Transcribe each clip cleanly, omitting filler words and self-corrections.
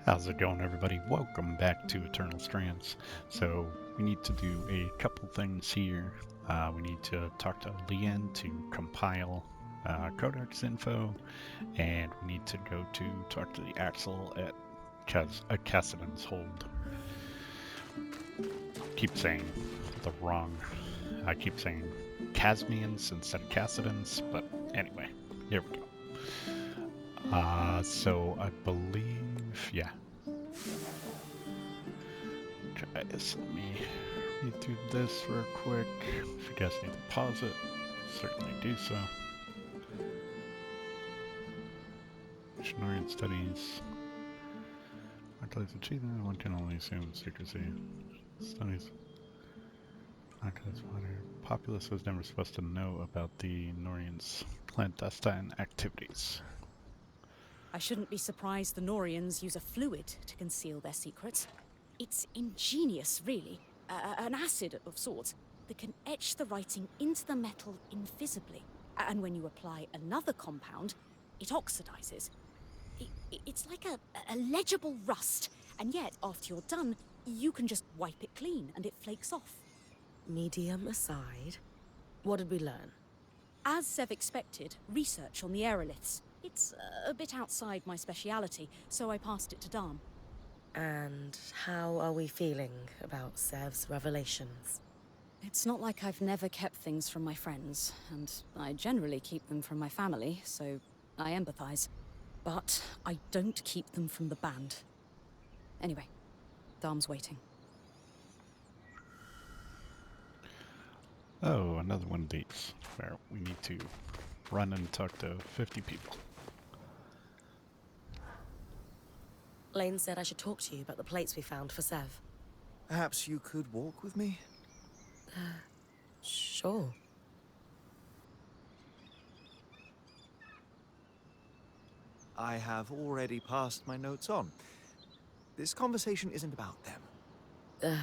How's it going, everybody? Welcome back to Eternal Strands. So, we need to do a couple things here. We need to talk to Leanne to compile Codex info, and we need to go to talk to the Axel at Cassidon's Hold. Keep saying I keep saying Casmians instead of Cassidons, but anyway, here we go. So I believe, yeah. Guys, let me read through this real quick. If you guys need to pause it, certainly do so. Missionarian studies. Enclave's achievement, one can only assume secrecy. Studies. Enclave's water. Populace was never supposed to know about the Norians' clandestine activities. I shouldn't be surprised the Norians use a fluid to conceal their secrets. It's ingenious, really. An acid of sorts that can etch the writing into the metal invisibly. And when you apply another compound, it oxidizes. It's like a legible rust, and yet, after you're done, you can just wipe it clean and it flakes off. Medium aside, what did we learn? As Sev expected, research on the aeroliths. It's a bit outside my speciality, so I passed it to Dharm. And how are we feeling about Sev's revelations? It's not like I've never kept things from my friends, and I generally keep them from my family, so I empathize. But I don't keep them from the band. Anyway, Dharm's waiting. Oh, another one of these, where we need to run and talk to 50 people. Lane said I should talk to you about the plates we found for Sev. Perhaps you could walk with me? Sure. I have already passed my notes on. This conversation isn't about them.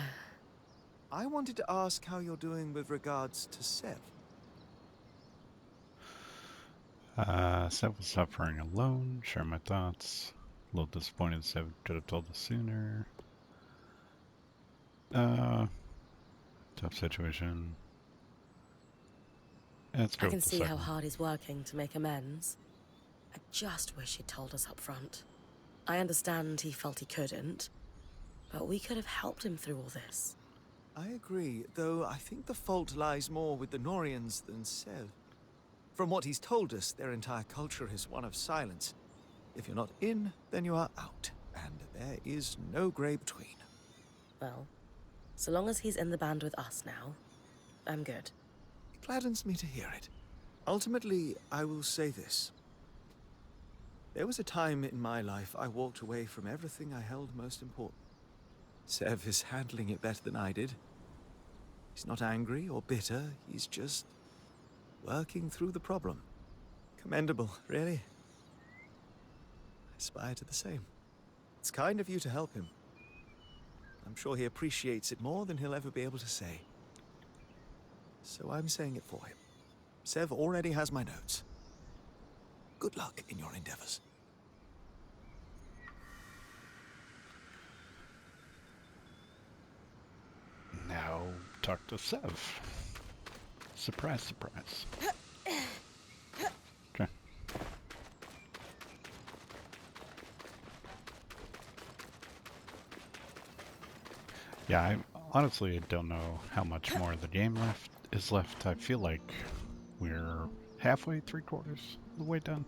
I wanted to ask how you're doing with regards to Sev. Sev was suffering alone, share my thoughts. A little disappointed Sev could have told us sooner. Tough situation. Let's go I can with the see how second. hard he's working to make amends. I just wish he'd told us up front. I understand he felt he couldn't, but we could have helped him through all this. I agree, though I think the fault lies more with the Norians than Sev. From what he's told us, their entire culture is one of silence. If you're not in, then you are out, and there is no grey between. Well, so long as he's in the band with us now, I'm good. It gladdens me to hear it. Ultimately, I will say this. There was a time in my life I walked away from everything I held most important. Sev is handling it better than I did. He's not angry or bitter, he's just working through the problem. Commendable, really. I aspire to the same. It's kind of you to help him. I'm sure he appreciates it more than he'll ever be able to say. So I'm saying it for him. Sev already has my notes. Good luck in your endeavors. Now talk to Sev. Surprise, surprise. Okay. Yeah, I honestly don't know how much more of the game is left. I feel like we're halfway, 3/4 of the way done.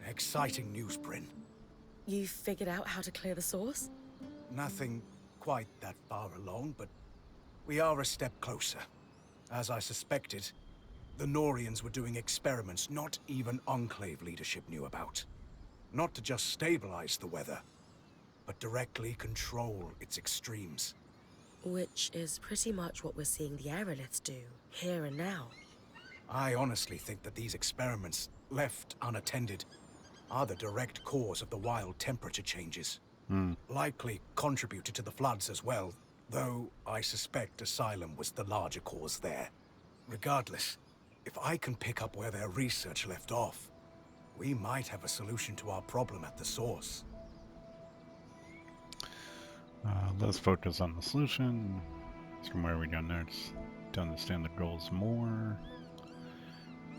Exciting news, Brynn. You figured out how to clear the source? Nothing quite that far along, but we are a step closer. As I suspected, the Norians were doing experiments not even Enclave leadership knew about. Not to just stabilize the weather, but directly control its extremes. Which is pretty much what we're seeing the aeroliths do, here and now. I honestly think that these experiments, left unattended, are the direct cause of the wild temperature changes. Likely contributed to the floods as well, though I suspect Asylum was the larger cause there. Regardless, If I can pick up where their research left off, we might have a solution to our problem at the source. Let's focus on the solution. From where we go next. To understand the goals more.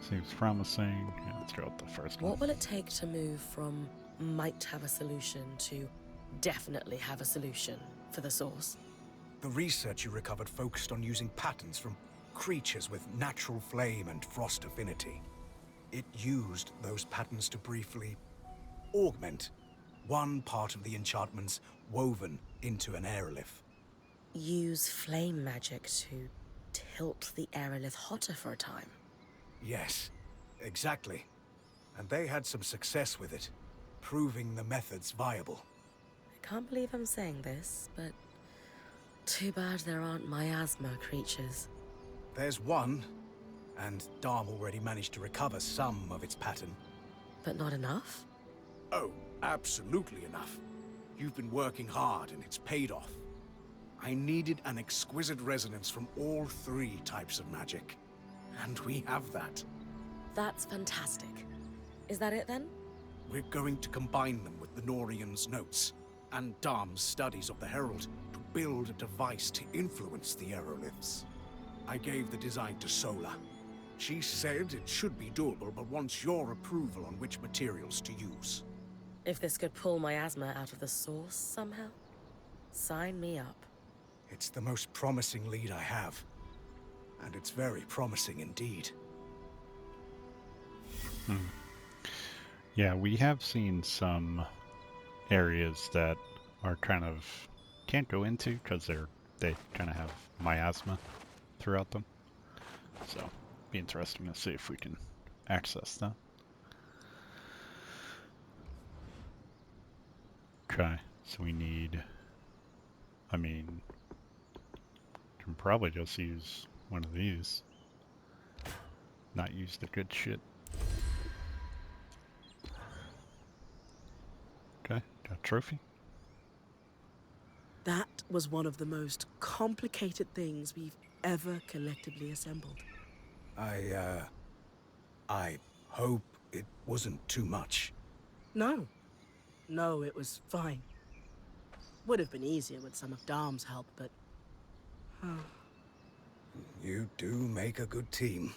Seems promising. Yeah, let's go with the first one. What will it take to move from might have a solution to definitely have a solution for the source? The research you recovered focused on using patterns from creatures with natural flame and frost affinity. It used those patterns to briefly augment one part of the enchantments woven into an aerolith. Use flame magic to tilt the aerolith hotter for a time. Yes, exactly. And they had some success with it, proving the methods viable. I can't believe I'm saying this, but too bad there aren't miasma creatures. There's one, and Dharm already managed to recover some of its pattern. But not enough? Oh, absolutely enough. You've been working hard and it's paid off. I needed an exquisite resonance from all three types of magic. And we have that. That's fantastic. Is that it then? We're going to combine them with the Norian's notes and Dharm's studies of the Herald to build a device to influence the aeroliths. I gave the design to Sola. She said it should be doable, but wants your approval on which materials to use. If this could pull miasma out of the source somehow, sign me up. It's the most promising lead I have. And it's very promising indeed. Yeah, we have seen some areas that are kind of can't go into because they kind of have miasma throughout them. So, be interesting to see if we can access that. Okay, so we need. I mean, can probably just use one of these. Not use the good shit. Okay, got a trophy. That was one of the most complicated things we've ever collectively assembled. I hope it wasn't too much. No. No, it was fine. Would have been easier with some of Dharm's help, but... You do make a good team.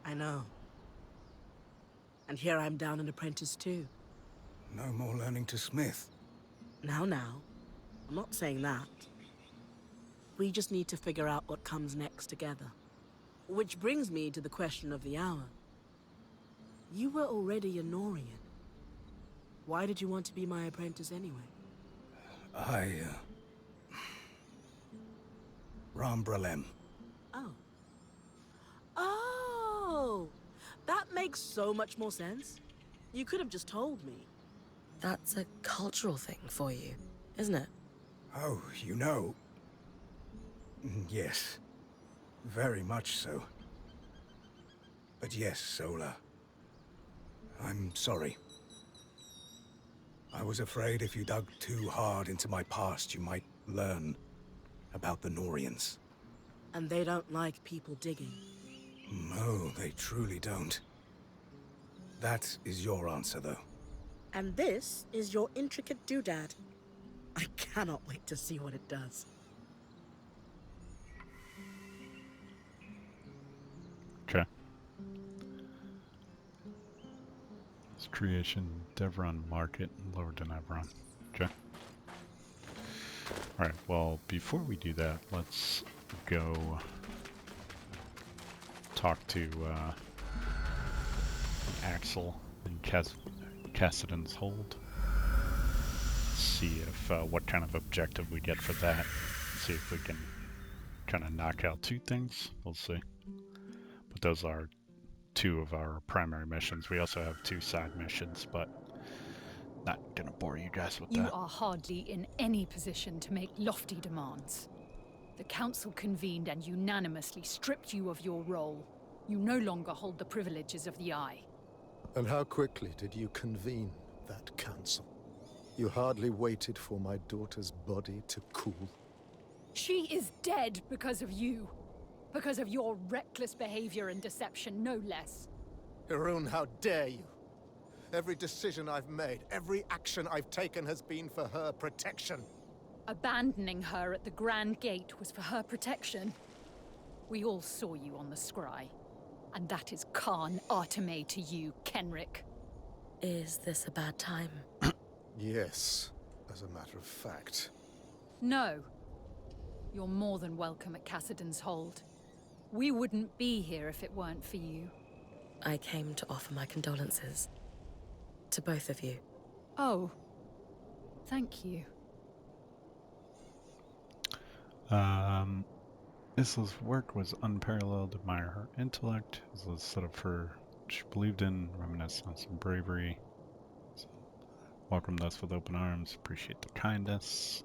I know. And here I'm down an apprentice too. No more learning to smith. Now. I'm not saying that. We just need to figure out what comes next together. Which brings me to the question of the hour. You were already a Norian. Why did you want to be my apprentice anyway? Rambralem. Oh, that makes so much more sense. You could have just told me. That's a cultural thing for you, isn't it? Oh, you know. Yes. Very much so. But yes, Sola. I'm sorry. I was afraid if you dug too hard into my past, you might learn about the Norians. And they don't like people digging. No, they truly don't. That is your answer, though. And this is your intricate doodad. I cannot wait to see what it does. Okay. It's creation, Devron Market, lower than Devron. Okay. Alright, well, before we do that, let's go talk to Axel in Cassidon's Hold. See if what kind of objective we get for that. See if we can kind of knock out two things. We'll see. But those are two of our primary missions. We also have two side missions, but not gonna bore you guys with that. You are hardly in any position to make lofty demands. The Council convened and unanimously stripped you of your role. You no longer hold the privileges of the Eye. And how quickly did you convene that council? You hardly waited for my daughter's body to cool. She is dead because of you. Because of your reckless behavior and deception, no less. Harun, how dare you? Every decision I've made, every action I've taken has been for her protection. Abandoning her at the Grand Gate was for her protection. We all saw you on the scry. And that is Khan Arteme to you, Kenrick. Is this a bad time? Yes, as a matter of fact. No. You're more than welcome at Cassidon's Hold. We wouldn't be here if it weren't for you. I came to offer my condolences. To both of you. Oh. Thank you. Isla's work was unparalleled. Admire her intellect. Isla's set up for what she believed in, reminiscence and bravery. So, welcomed us with open arms. Appreciate the kindness.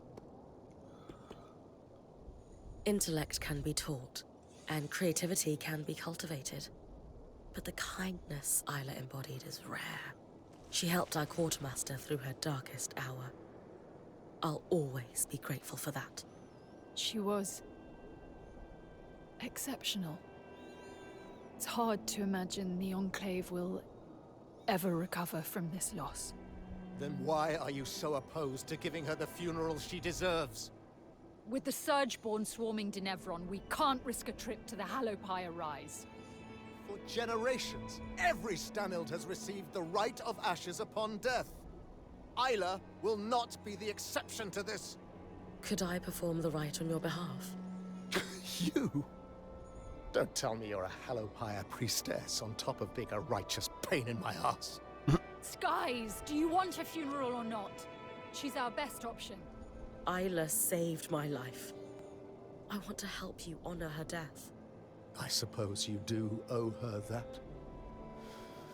Intellect can be taught, and creativity can be cultivated. But the kindness Isla embodied is rare. She helped our quartermaster through her darkest hour. I'll always be grateful for that. She was exceptional. It's hard to imagine the Enclave will ever recover from this loss. Then why are you so opposed to giving her the funeral she deserves? With the Surgeborn swarming Denevron, we can't risk a trip to the Hallowpire Rise. For generations, every Stanild has received the rite of ashes upon death. Isla will not be the exception to this. Could I perform the rite on your behalf? You? Don't tell me you're a Hallowpire priestess on top of being a righteous pain in my ass. Skies, do you want a funeral or not? She's our best option. Isla saved my life. I want to help you honor her death. I suppose you do owe her that.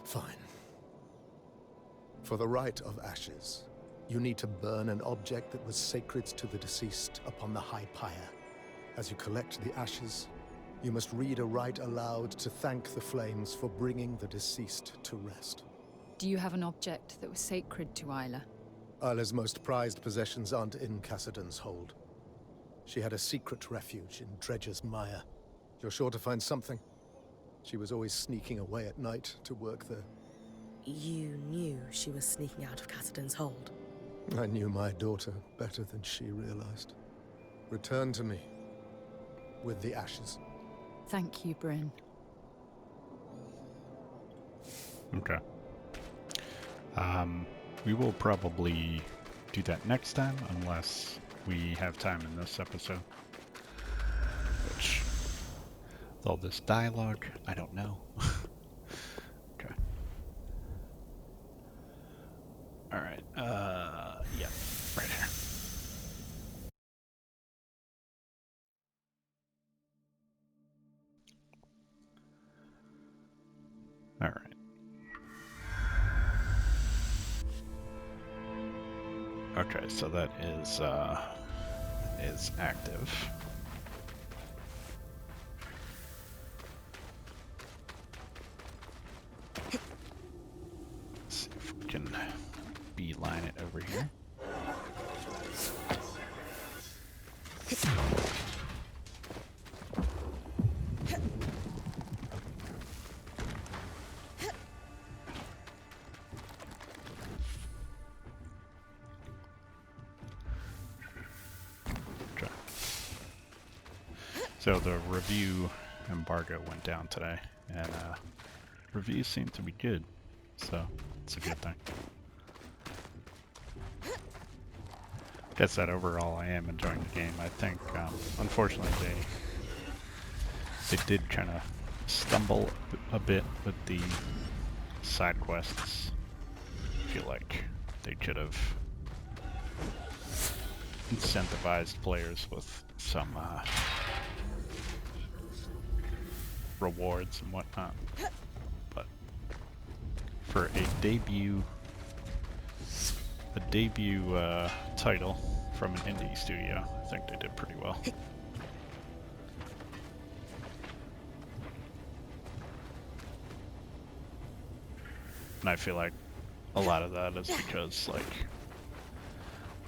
Fine. For the rite of ashes, you need to burn an object that was sacred to the deceased upon the High Pyre. As you collect the ashes, you must read a rite aloud to thank the flames for bringing the deceased to rest. Do you have an object that was sacred to Isla? Isla's most prized possessions aren't in Cassidon's Hold. She had a secret refuge in Dredger's Mire. You're sure to find something. She was always sneaking away at night to work there. You knew she was sneaking out of Cassidon's Hold. I knew my daughter better than she realized. Return to me with the ashes. Thank you, Brynn. Okay. We will probably do that next time, unless we have time in this episode. Which, with all this dialogue, I don't know. Okay. Alright, yeah, right here. Alright. Okay, so that is active. Let's see if we can beeline it over here. So the review embargo went down today, and reviews seem to be good, so it's a good thing. Guess that overall I am enjoying the game. I think, unfortunately, they did kind of stumble a bit with the side quests. I feel like they could have incentivized players with some rewards and whatnot, but for a debut title from an indie studio, I think they did pretty well. And I feel like a lot of that is because like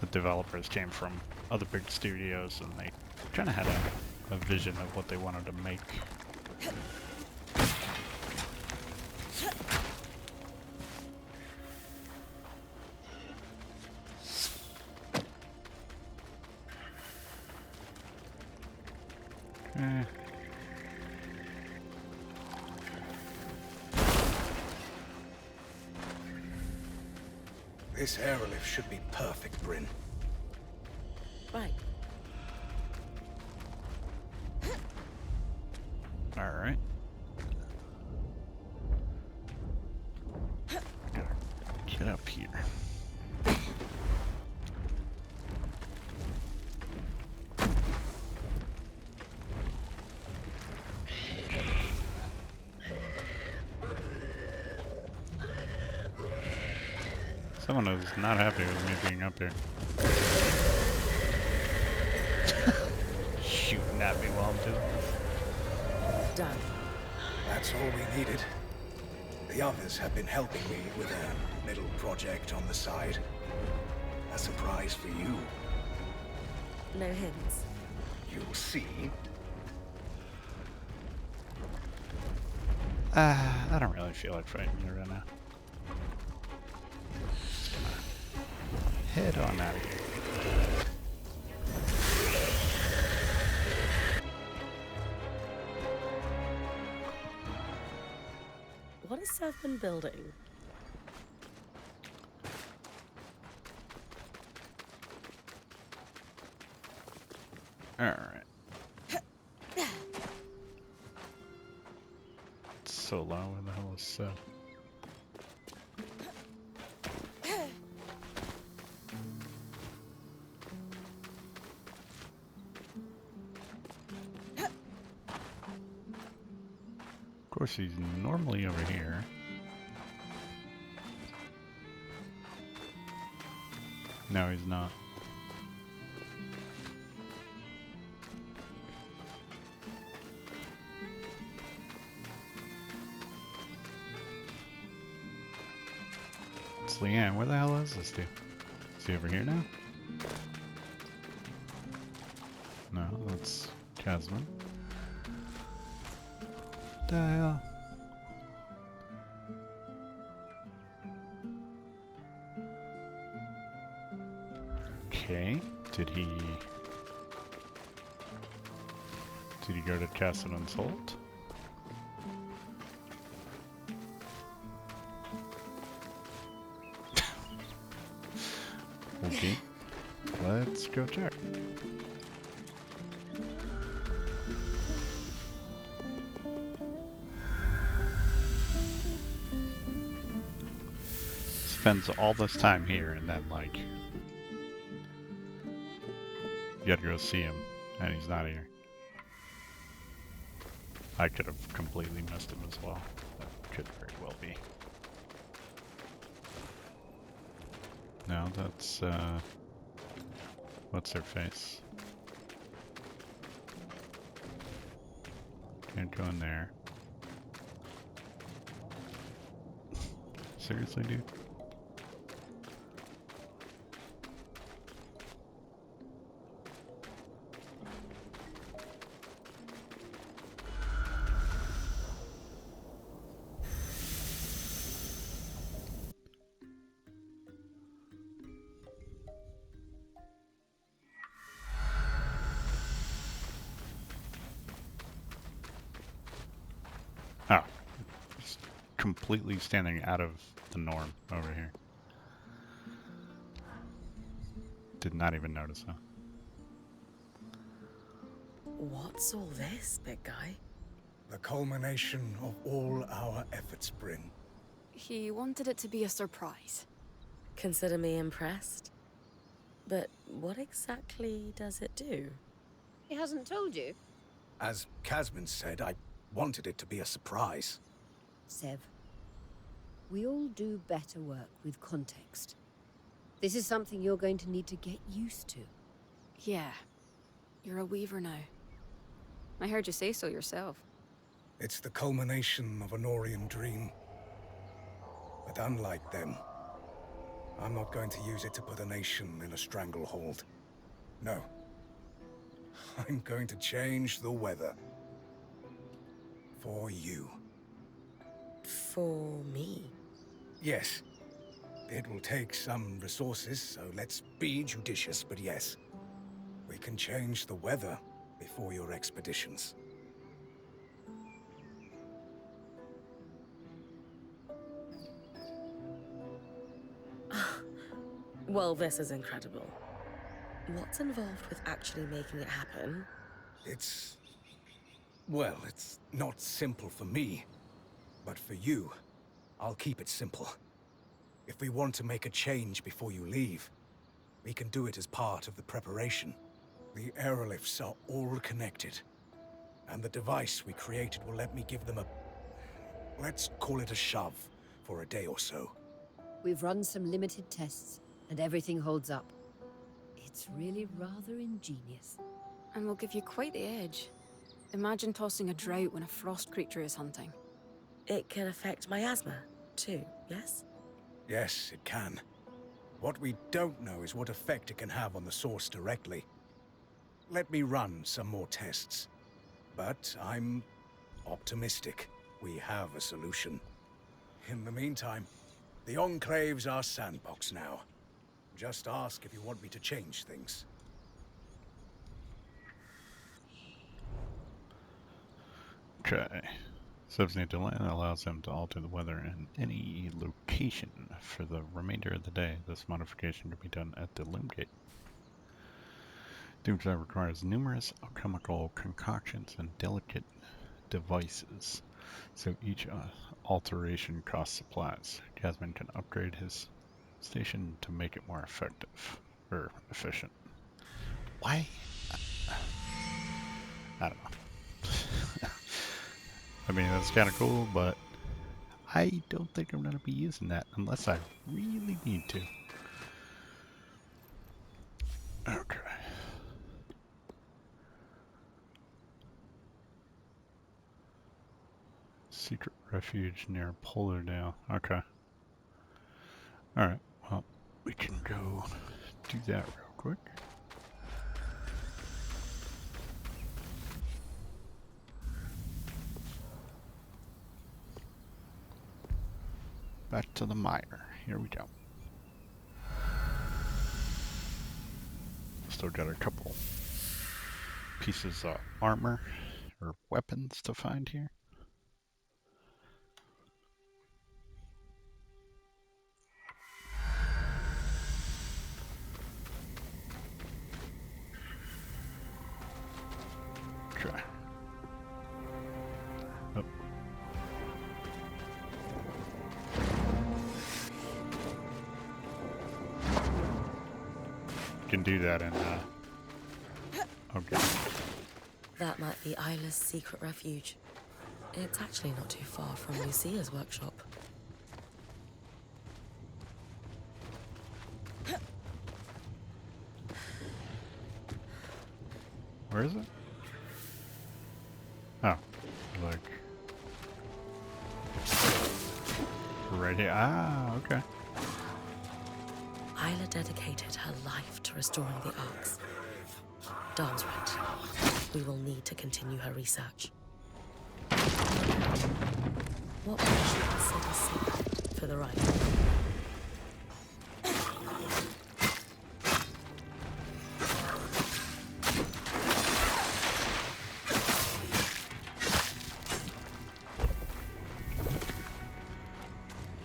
the developers came from other big studios and they kind of had a vision of what they wanted to make. This airlift should be perfect, Brynn. Right. Alright. Get up here. Someone is not happy with me being up here. Shooting at me while I'm doing this. Done. That's all we needed. The others have been helping me with a little project on the side. A surprise for you. No hints. You'll see. I don't really feel like fighting you right now. Head on out of here. What has Sev been building? Alright. So low, where the hell is Seth? Of course, he's normally over here. No, he's not. It's Leanne. Where the hell is this dude? Is he over here now? No, that's Casman. The hell? Okay. Did he go to Castle and Salt? Okay. Let's go check. Spends all this time here and then like you gotta go see him and he's not here. I could have completely missed him as well. That could very well be. No, that's what's her face? Can't go in there. Seriously, dude? Oh, just completely standing out of the norm over here. Did not even notice, huh? What's all this, big guy? The culmination of all our efforts, Brynn. He wanted it to be a surprise. Consider me impressed. But what exactly does it do? He hasn't told you? As Casman said, I wanted it to be a surprise. Sev, we all do better work with context. This is something you're going to need to get used to. Yeah. You're a weaver now. I heard you say so yourself. It's the culmination of a Norian dream. But unlike them, I'm not going to use it to put a nation in a stranglehold. No. I'm going to change the weather. For you. For me? Yes. It will take some resources, so let's be judicious, but yes. We can change the weather before your expeditions. Well, this is incredible. What's involved with actually making it happen? Well, it's not simple for me. But for you, I'll keep it simple. If we want to make a change before you leave, we can do it as part of the preparation. The aerolifts are all connected. And the device we created will let me give them let's call it a shove, for a day or so. We've run some limited tests, and everything holds up. It's really rather ingenious. And we'll give you quite the edge. Imagine tossing a drought when a frost creature is hunting. It can affect my asthma, too, yes? Yes, it can. What we don't know is what effect it can have on the source directly. Let me run some more tests. But I'm optimistic we have a solution. In the meantime, the Enclave's our sandbox now. Just ask if you want me to change things. Okay. Substantive delay allows them to alter the weather in any location for the remainder of the day. This modification can be done at the loom gate. Doomsday requires numerous alchemical concoctions and delicate devices, so each alteration costs supplies. Jasmine can upgrade his station to make it more effective, or efficient. Why? I don't know. I mean, that's kind of cool, but I don't think I'm going to be using that unless I really need to. Okay. Secret refuge near Polardale. Okay. Alright, well, we can go do that real quick. Back to the mire. Here we go. Still got a couple pieces of armor or weapons to find here. Okay. Oh. Can do that in okay. That might be Isla's secret refuge. It's actually not too far from Lucia's workshop. Where is it? Oh, like right here. Ah, okay. Isla dedicated her life to restoring the arcs. Dom's right. We will need to continue her research. What would she consider secret for the right?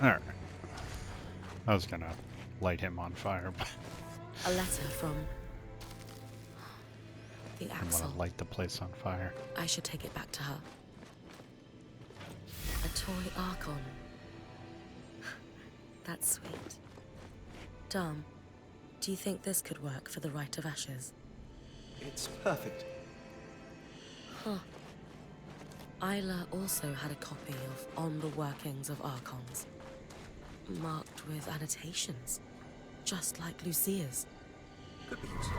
Alright. I was gonna light him on fire, but A letter from the I Axel. want to light the place on fire. I should take it back to her. A toy Archon. That's sweet. Dom, do you think this could work for the Rite of Ashes? It's perfect. Huh. Isla also had a copy of On the Workings of Archons, marked with annotations, just like Lucia's. Could be useful.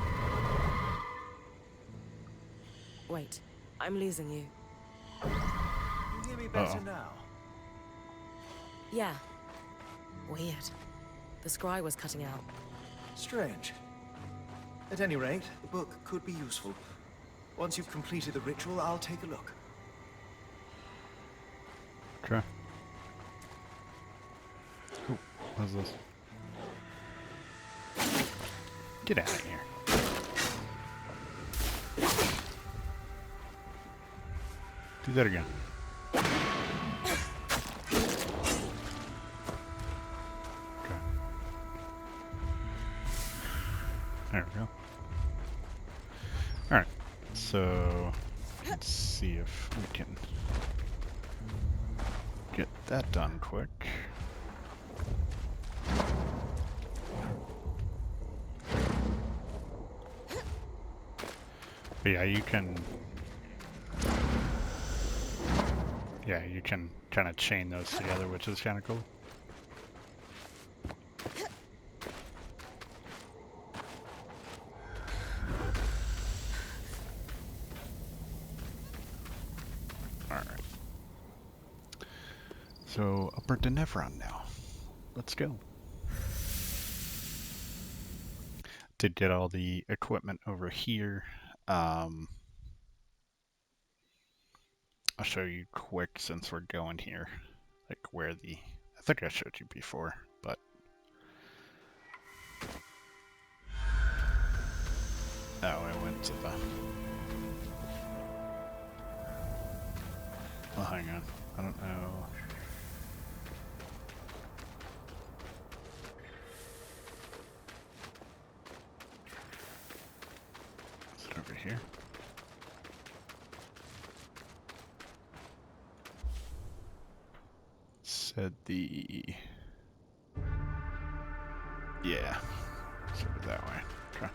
Wait, I'm losing you. You hear me better now? Yeah. Weird. The scry was cutting out. Strange. At any rate, the book could be useful. Once you've completed the ritual, I'll take a look. Okay. Ooh, what's this? Get out of here. Do that again. Okay. There we go. Alright, so let's see if we can get that done quick. But yeah, you can kind of chain those together, which is kind of cool. Alright. So, Upper Denevron now. Let's go. Did get all the equipment over here. I'll show you quick since we're going here, like where the, I think I showed you before, but oh, I went to the, well, hang on, I don't know. Is it over here? Said the, yeah, it's over that way. Okay.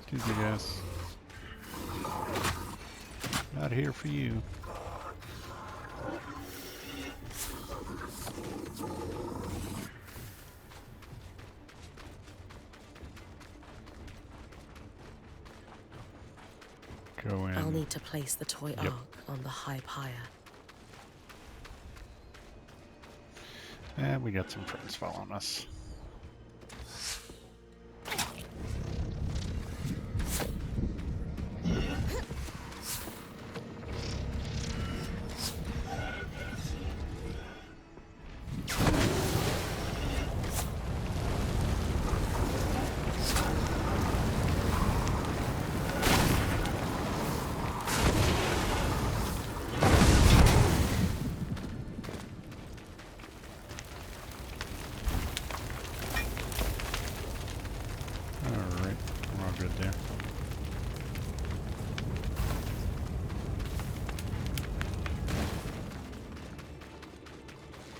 Excuse me, guys. Not here for you. Go in. I'll need to place the toy ark on the high pyre. And we got some friends following us.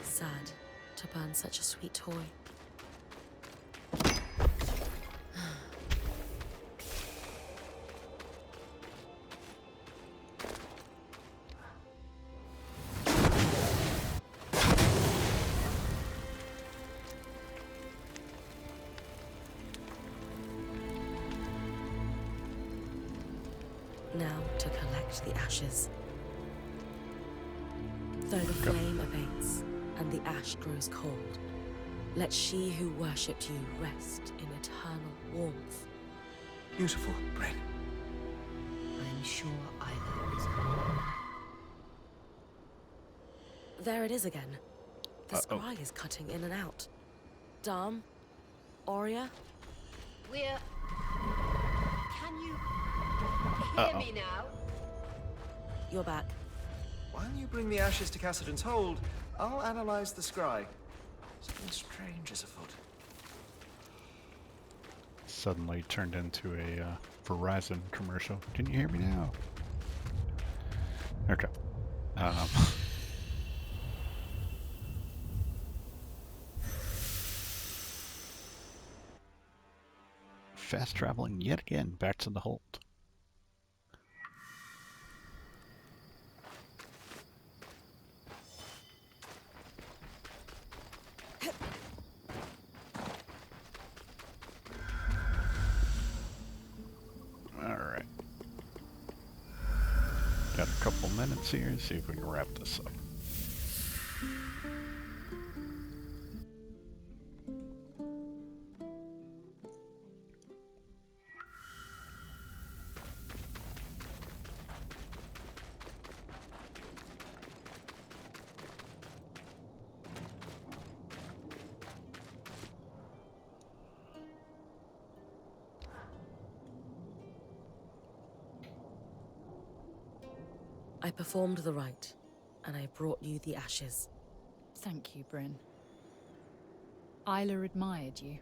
Sad to burn such a sweet toy. Now to collect the ashes. Though the flame abates and the ash grows cold, let she who worshipped you rest in eternal warmth. Beautiful, Brynn. I'm sure either is. There it is again. The scry is cutting in and out. Dom? Aurea? We're... Can you hear me now? You're back. While you bring the ashes to Cassidon's hold, I'll analyze the scry. Something strange is afoot. Suddenly turned into a Verizon commercial. Can you hear me now? Okay. Fast traveling yet again back to the hold. Got a couple minutes here, see if we can wrap this up. I performed the rite, and I brought you the ashes. Thank you, Brynn. Isla admired you.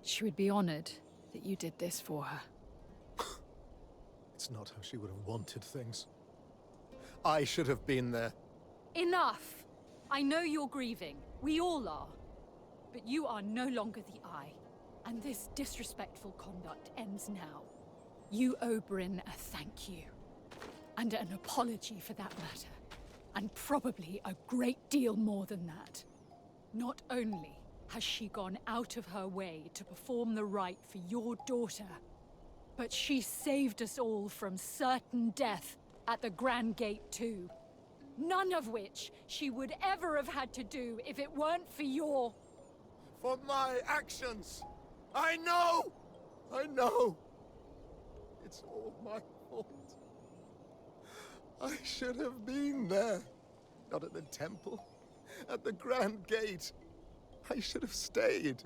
She would be honored that you did this for her. It's not how she would have wanted things. I should have been there. Enough! I know you're grieving. We all are. But you are no longer the Eye, and this disrespectful conduct ends now. You owe Brynn a thank you. And an apology for that matter. And probably a great deal more than that. Not only has she gone out of her way to perform the rite for your daughter, but she saved us all from certain death at the Grand Gate too. None of which she would ever have had to do if it weren't for your... For my actions! I know! I know! It's all my fault. I should have been there. Not at the temple. At the Grand Gate. I should have stayed.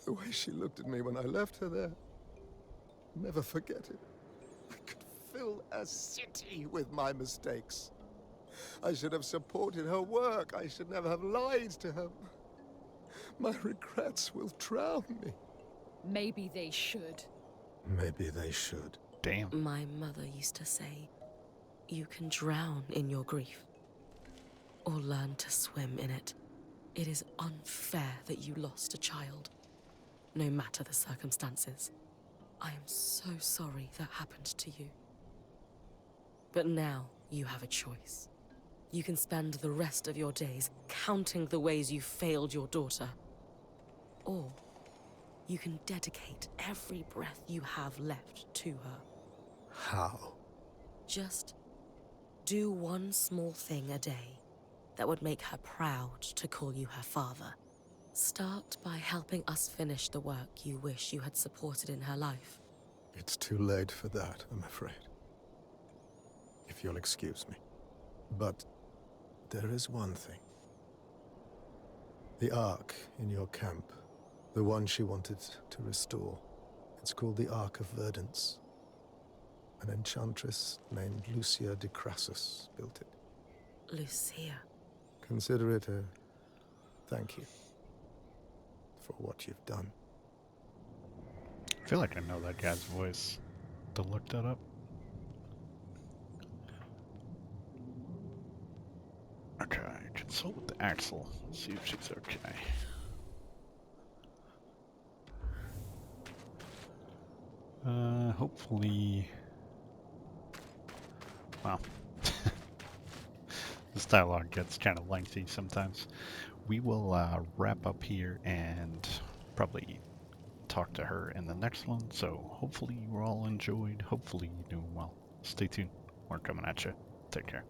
The way she looked at me when I left her there. I'll never forget it. I could fill a city with my mistakes. I should have supported her work. I should never have lied to her. My regrets will drown me. Maybe they should. Maybe they should. Damn. My mother used to say, you can drown in your grief, or learn to swim in it. It is unfair that you lost a child, no matter the circumstances. I am so sorry that happened to you. But now you have a choice. You can spend the rest of your days counting the ways you failed your daughter. Or you can dedicate every breath you have left to her. How? Just do one small thing a day that would make her proud to call you her father. Start by helping us finish the work you wish you had supported in her life. It's too late for that, I'm afraid. If you'll excuse me. But there is one thing. The Ark in your camp, the one she wanted to restore. It's called the Ark of Verdance. An enchantress named Lucia de Crassus built it. Lucia. Consider it a thank you for what you've done. I feel like I know that guy's voice. To look that up. Okay, consult with Axel. See if she's okay. Hopefully... Well, this dialogue gets kind of lengthy sometimes. We will wrap up here and probably talk to her in the next one. So hopefully you all enjoyed. Hopefully you're doing well. Stay tuned. We're coming at you. Take care.